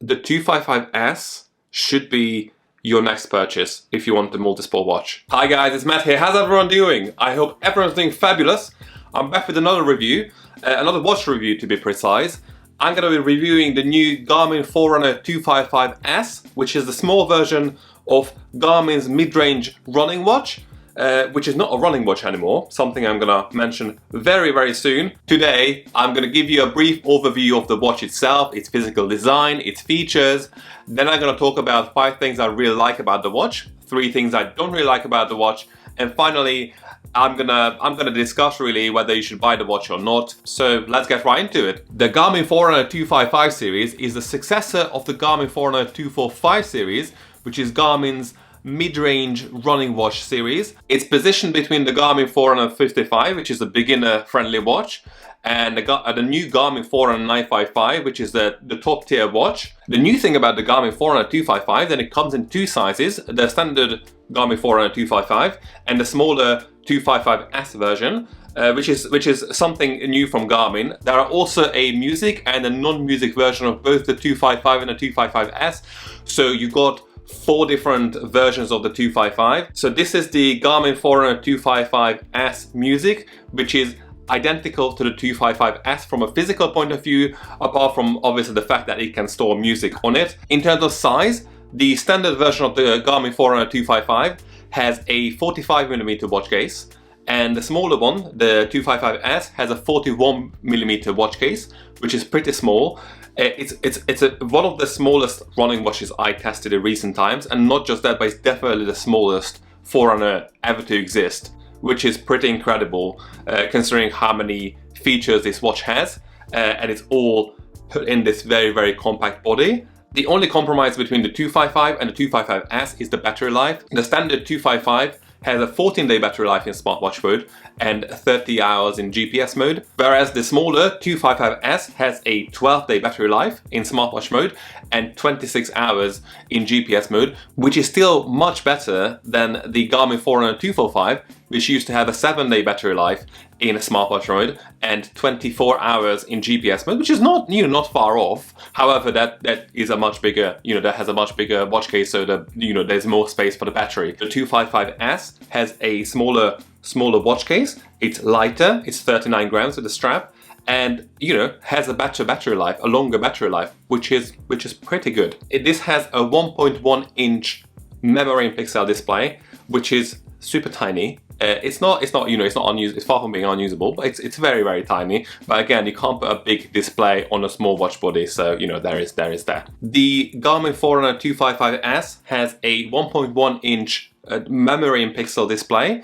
the 255S should be your next purchase if you want the multisport watch. Hi guys, it's Matt here. How's everyone doing? I hope everyone's doing fabulous. I'm back with another review, another watch review to be precise. I'm going to be reviewing the new Garmin Forerunner 255S, which is the small version of Garmin's mid-range running watch, which is not a running watch anymore, something I'm going to mention very, very soon. Today, I'm going to give you a brief overview of the watch itself, its physical design, its features. Then I'm going to talk about 5 things I really like about the watch, 3 things I don't really like about the watch, and finally, I'm gonna discuss really whether you should buy the watch or not. So let's get right into it. The Garmin Forerunner 255 series is the successor of the Garmin Forerunner 245 series, which is Garmin's mid-range running watch series. It's positioned between the Garmin Forerunner 55, which is a beginner-friendly watch, and the new Garmin Forerunner 955, which is the top tier watch. The new thing about the Garmin Forerunner 255, then it comes in 2 sizes, the standard Garmin Forerunner 255 and the smaller 255S version, which is something new from Garmin. There are also a music and a non-music version of both the 255 and the 255S. So you got 4 different versions of the 255. So this is the Garmin Forerunner 255S music, which is identical to the 255S from a physical point of view, apart from obviously the fact that it can store music on it. In terms of size, the standard version of the Garmin Forerunner 255 has a 45mm watch case, and the smaller one, the 255S, has a 41mm watch case, which is pretty small. It's one of the smallest running watches I tested in recent times, and not just that, but it's definitely the smallest Forerunner ever to exist, which is pretty incredible considering how many features this watch has, and it's all put in this very, very compact body. The only compromise between the 255 and the 255S is the battery life. The standard 255 has a 14-day battery life in smartwatch mode and 30 hours in GPS mode, whereas the smaller 255S has a 12-day battery life in smartwatch mode and 26 hours in GPS mode, which is still much better than the Garmin Forerunner 245, which used to have a 7-day battery life in a smartwatch mode and 24 hours in GPS mode, which is not not far off. However, that is a much bigger, that has a much bigger watch case, so that there's more space for the battery. The 255S has a smaller watch case. It's lighter. It's 39 grams with the strap, and has a better battery life, a longer battery life, which is pretty good. This has a 1.1-inch memory pixel display, which is super tiny. It's not unusable. It's far from being unusable, but it's very, very tiny. But again, you can't put a big display on a small watch body, so there is that. The Garmin Forerunner 255S has a 1.1-inch memory pixel display,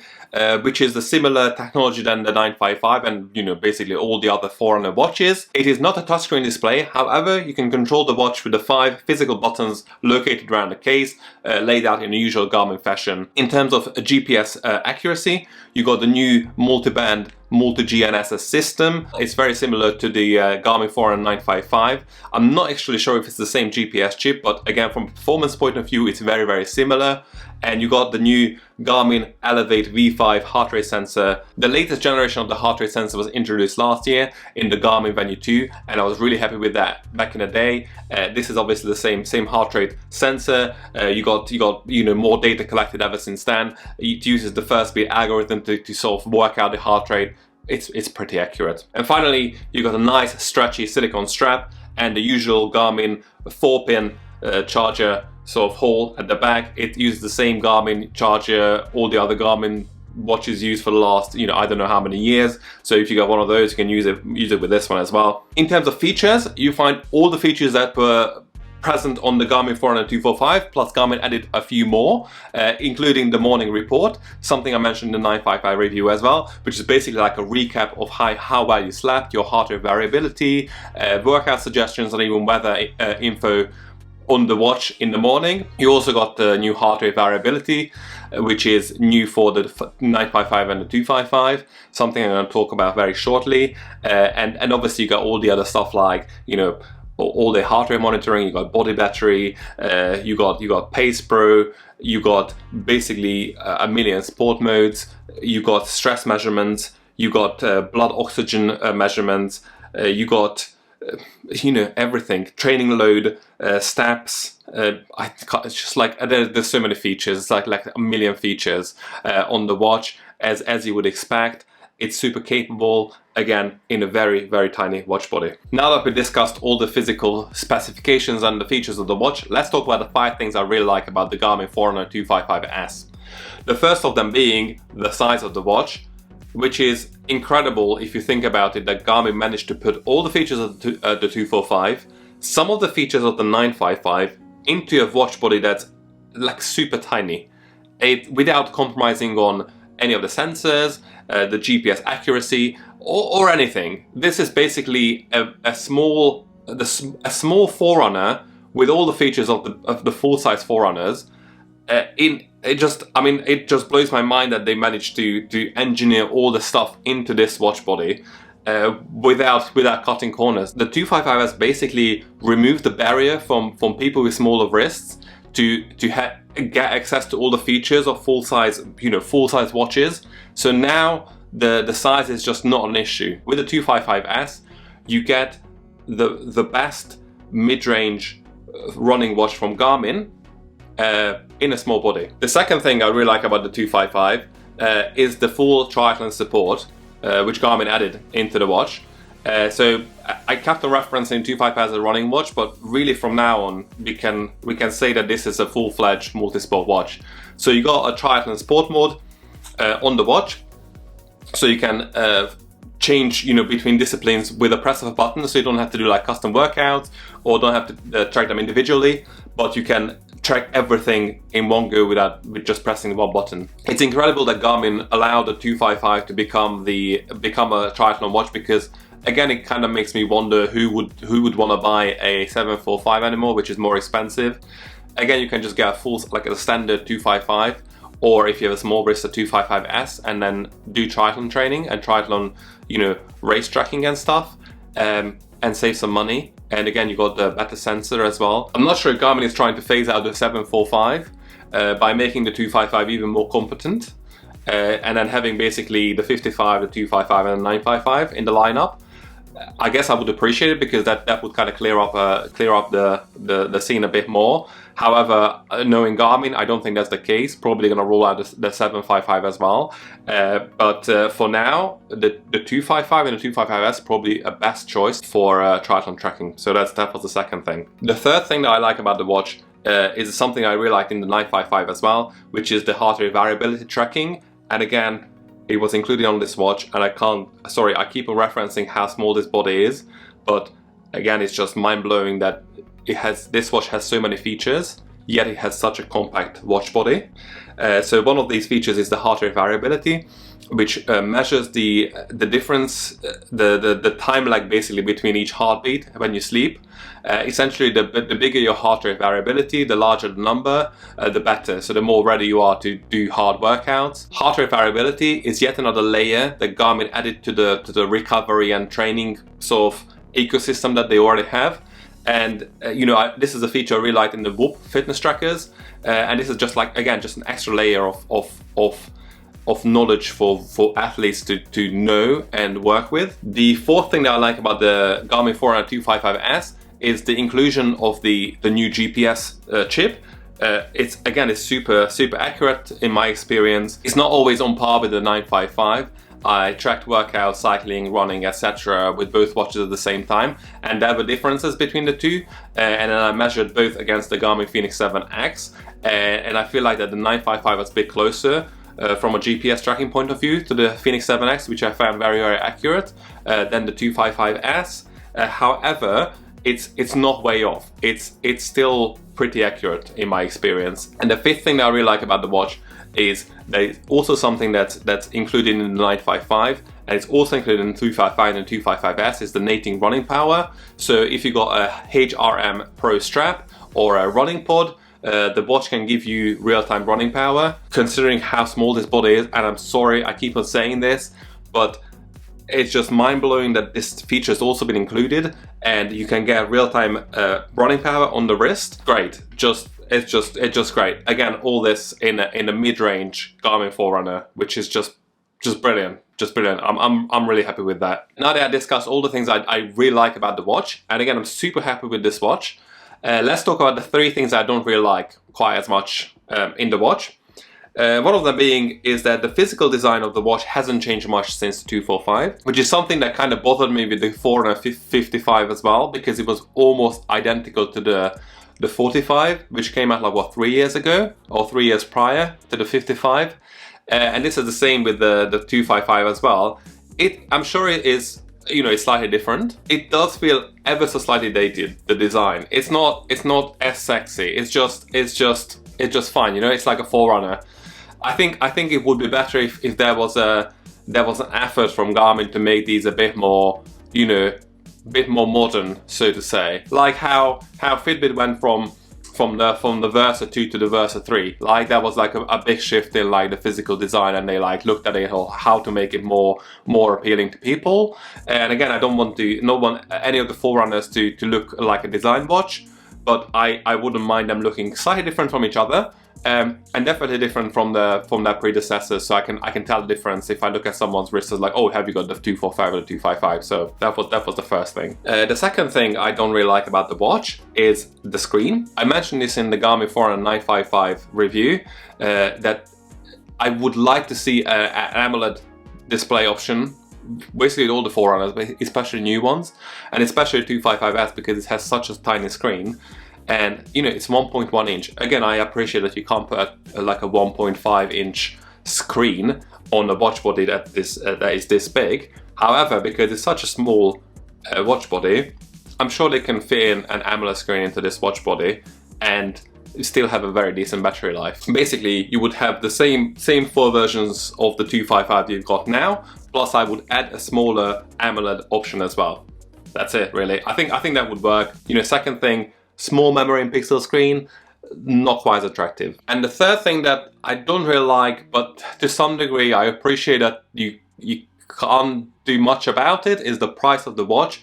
which is a similar technology than the 955 and basically all the other Forerunner watches. It is not a touchscreen display. However, you can control the watch with the 5 physical buttons located around the case, laid out in the usual Garmin fashion. In terms of GPS accuracy, you got the new multi-band multi-GNSS system. It's very similar to the Garmin Forerunner 955. I'm not actually sure if it's the same GPS chip, but again, from a performance point of view, it's very, very similar. And you got the new Garmin Elevate V5 heart rate sensor. The latest generation of the heart rate sensor was introduced last year in the Garmin Venue 2, and I was really happy with that back in the day. This is obviously the same heart rate sensor. You got more data collected ever since then. It uses the first beat algorithm to sort of work out the heart rate. It's pretty accurate. And finally, you got a nice stretchy silicone strap and the usual Garmin 4-pin charger sort of hole at the back. It uses the same Garmin charger all the other Garmin watches use for the last I don't know how many years. So if you got one of those, you can use it with this one as well. In terms of features, you find all the features that were present on the Garmin Forerunner 245, plus Garmin added a few more, including the morning report, something I mentioned in the 955 review as well, which is basically like a recap of how well you slept, your heart rate variability, workout suggestions, and even weather info on the watch in the morning. You also got the new heart rate variability, which is new for the 955 and the 255, something I'm going to talk about very shortly. And obviously you got all the other stuff like, all the heart rate monitoring, you got body battery, you got Pace Pro, you got basically a million sport modes, you got stress measurements, you got blood oxygen measurements, you got you know, everything, training load, steps. It's just like there's so many features. It's like a million features on the watch, as you would expect. It's super capable, again, in a very, very tiny watch body. Now that we discussed all the physical specifications and the features of the watch, let's talk about the 5 things I really like about the Garmin Forerunner 255S. The first of them being the size of the watch, which is incredible if you think about it, that Garmin managed to put all the features of the 245, some of the features of the 955 into a watch body that's like super tiny, without compromising on any of the sensors, the GPS accuracy, or anything. This is basically a small Forerunner with all the features of the full-size Forerunners. It just blows my mind that they managed to engineer all the stuff into this watch body without cutting corners. The 255S basically removed the barrier from people with smaller wrists to get access to all the features of full-size watches. So now the size is just not an issue. With the 255S, you get the best mid-range running watch from Garmin in a small body. The second thing I really like about the 255 is the full triathlon support, which Garmin added into the watch. So I kept on referencing 255 as a running watch, but really from now on we can say that this is a full-fledged multi-sport watch. So you got a triathlon sport mode on the watch, so you can change, you know, between disciplines with a press of a button, so you don't have to do like custom workouts or don't have to track them individually, but you can track everything in one go with just pressing one button. It's incredible that Garmin allowed the 255 to become a triathlon watch, because again, it kind of makes me wonder who would want to buy a 745 anymore, which is more expensive. Again, you can just get a standard 255, or if you have a small wrist, a 255S, and then do triathlon training and triathlon, you know, race tracking and stuff, and save some money. And again, you got the better sensor as well. I'm not sure if Garmin is trying to phase out the 745 by making the 255 even more competent, and then having basically the 55, the 255, and the 955 in the lineup. I guess I would appreciate it, because that would kind of clear up the scene a bit more. However, knowing Garmin, I don't think that's the case. Probably going to roll out the 755 as well. But for now, the 255 and the 255S probably a best choice for triathlon tracking. So that was the second thing. The third thing that I like about the watch is something I really liked in the 955 as well, which is the heart rate variability tracking. And again, it was included on this watch, and I keep on referencing how small this body is, but again, it's just mind-blowing that this watch has so many features, yet it has such a compact watch body. So one of these features is the heart rate variability, which measures the difference, the time lag basically between each heartbeat when you sleep. Essentially, the bigger your heart rate variability, the larger the number, the better. So the more ready you are to do hard workouts. Heart rate variability is yet another layer that Garmin added to the recovery and training sort of ecosystem that they already have. And this is a feature I really like in the Whoop fitness trackers, and this is just an extra layer of knowledge for athletes to know and work with. The fourth thing that I like about the Garmin Forerunner 255S is the inclusion of the new GPS chip. It's super accurate in my experience. It's not always on par with the 955. I tracked workouts, cycling, running, etc. with both watches at the same time, and there were differences between the two, and then I measured both against the Garmin Fenix 7X, and I feel like that the 955 was a bit closer from a GPS tracking point of view to the Fenix 7X, which I found very accurate, than the 255S. However, it's not way off. It's still pretty accurate in my experience. And the fifth thing that I really like about the watch is there's also something that's included in the 955, and it's also included in the 255 and 255S, is the native running power. So if you got a HRM Pro strap or a running pod, the watch can give you real-time running power. Considering how small this body is, and I'm sorry I keep on saying this, but it's just mind-blowing that this feature has also been included, and you can get real-time running power on the wrist. Great, it's just great. Again, all this in a mid-range Garmin Forerunner, which is just brilliant. just brilliant. I'm really happy with that. Now that I discussed all the things I really like about the watch, and again, I'm super happy with this watch, let's talk about the 3 things I don't really like quite as much in the watch. One of them being is that the physical design of the watch hasn't changed much since the 245, which is something that kind of bothered me with the Forerunner 255 as well, because it was almost identical to the 45, which came out like what, 3 years ago, or 3 years prior to the 55. And this is the same with the 255 as well. I'm sure it is, you know, it's slightly different. It does feel ever so slightly dated, the design. It's not as sexy. It's just fine, you know. It's like a Forerunner. I think it would be better if there was an effort from Garmin to make these a bit more, you know, bit more modern, so to say. Like how Fitbit went from the Versa 2 to the Versa 3. Like that was like a big shift in like the physical design, and they like looked at it or how to make it more appealing to people. And again, I don't want any of the Forerunners to look like a design watch, but I wouldn't mind them looking slightly different from each other. And definitely different from their predecessors, so I can tell the difference if I look at someone's wrist as like, oh, have you got the 245 or the 255? So that was the first thing. The second thing I don't really like about the watch is the screen. I mentioned this in the Garmin Forerunner 955 review, that I would like to see an AMOLED display option, basically all the Forerunners, but especially new ones, and especially 255S because it has such a tiny screen. And you know, it's 1.1 inch. Again, I appreciate that you can't put like a 1.5 inch screen on a watch body that is this big. However, because it's such a small watch body, I'm sure they can fit in an AMOLED screen into this watch body and still have a very decent battery life. Basically, you would have the same 4 versions of the 255 you've got now, plus I would add a smaller AMOLED option as well. That's it, really. I think that would work. You know, second thing, small memory and pixel screen, not quite as attractive. And the third thing that I don't really like, but to some degree I appreciate that you can't do much about it, is the price of the watch.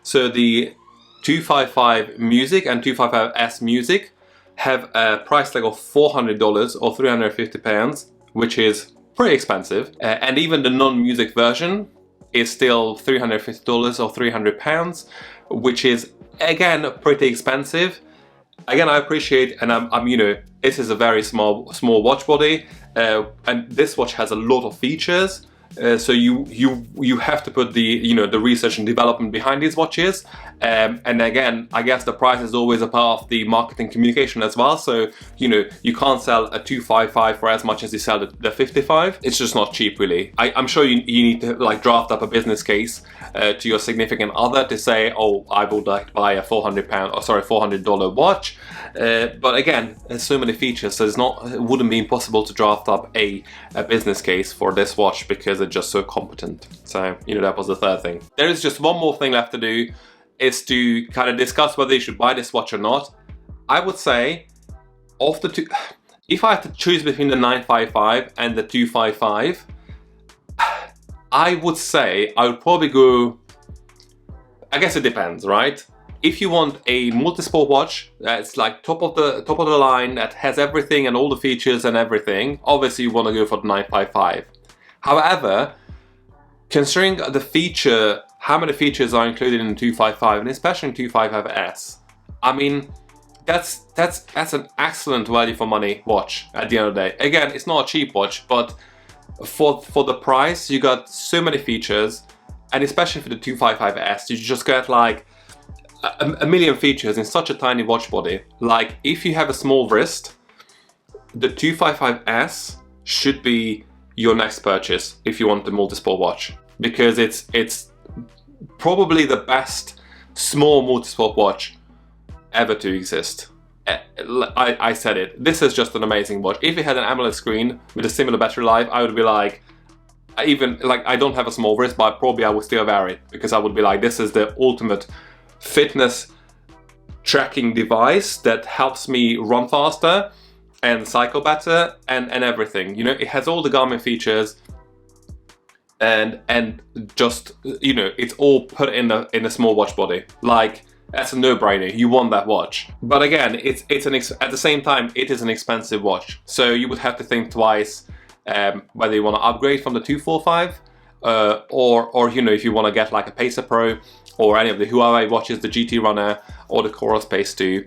So the 255 Music and 255S Music have a price tag of $400 or £350, which is pretty expensive. And even the non-music version is still $350 or £300, which is again pretty expensive. Again, I appreciate, and I'm you know, this is a very small watch body, and this watch has a lot of features. So you have to put the research and development behind these watches, and again, I guess the price is always a part of the marketing communication as well. So you can't sell a 255 for as much as you sell the 55. It's just not cheap, really. I'm sure you need to like draft up a business case to your significant other to say, oh, I would like to buy a $400 watch. But again, there's so many features, so it wouldn't be impossible to draft up a business case for this watch because it's just so competent. So that was the third thing. There is just one more thing left to do, is to kind of discuss whether you should buy this watch or not. I would say, of the two, if I had to choose between the 955 and the 255, I would say I would probably go, I guess it depends, right? If you want a multisport watch that's like top of the line, that has everything and all the features and everything, obviously you want to go for the 955. However, considering how many features are included in the 255 and especially in 255S, I mean, that's an excellent value for money watch at the end of the day. Again, it's not a cheap watch, but for the price, you got so many features, and especially for the 255S, you just get like a million features in such a tiny watch body. Like if you have a small wrist, the 255S should be your next purchase if you want the multisport watch, because it's probably the best small multisport watch ever to exist. I said it. This is just an amazing watch. If it had an AMOLED screen with a similar battery life, I would be like, I don't have a small wrist, but probably I would still wear it, because I would be like, this is the ultimate fitness tracking device that helps me run faster and cycle better and everything. It has all the Garmin features, and just it's all put in a small watch body. Like, that's a no-brainer. You want that watch. But again, at the same time, it is an expensive watch. So you would have to think twice whether you want to upgrade from the 245 or you know, if you want to get like a Pacer Pro or any of the Huawei watches, the GT Runner or the Coral Space 2,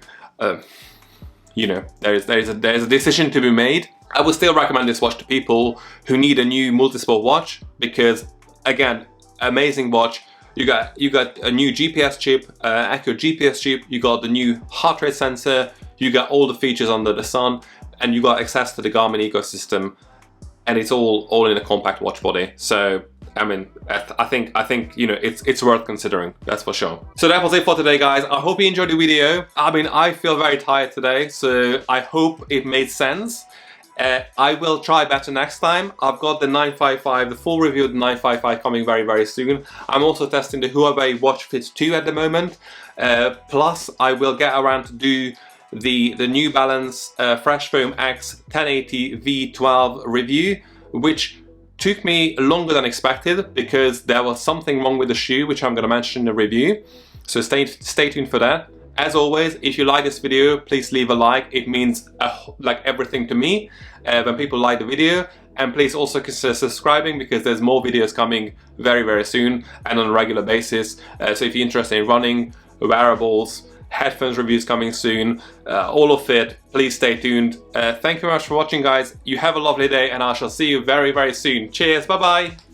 you know, there's a decision to be made. I would still recommend this watch to people who need a new multisport watch because, again, amazing watch. You got a new GPS chip, accurate GPS chip. You got the new heart rate sensor. You got all the features under the sun, and you got access to the Garmin ecosystem. And it's all in a compact watch body. So I mean, I think you know, it's worth considering, that's for sure. So that was it for today, guys. I hope you enjoyed the video. I mean, I feel very tired today, so I hope it made sense. I will try better next time. I've got the 955, the full review of the 955 coming very soon. I'm also testing the Huawei Watch Fit 2 at the moment. Plus, I will get around to do the New Balance Fresh Foam X 1080 V12 review, which took me longer than expected because there was something wrong with the shoe, which I'm going to mention in the review. So stay tuned for that. As always, if you like this video, please leave a like. It means like everything to me when people like the video. And please also consider subscribing because there's more videos coming very soon and on a regular basis. So if you're interested in running, wearables, headphones reviews coming soon, all of it, please stay tuned. Thank you very much for watching, guys. You have a lovely day and I shall see you very soon. Cheers, bye bye.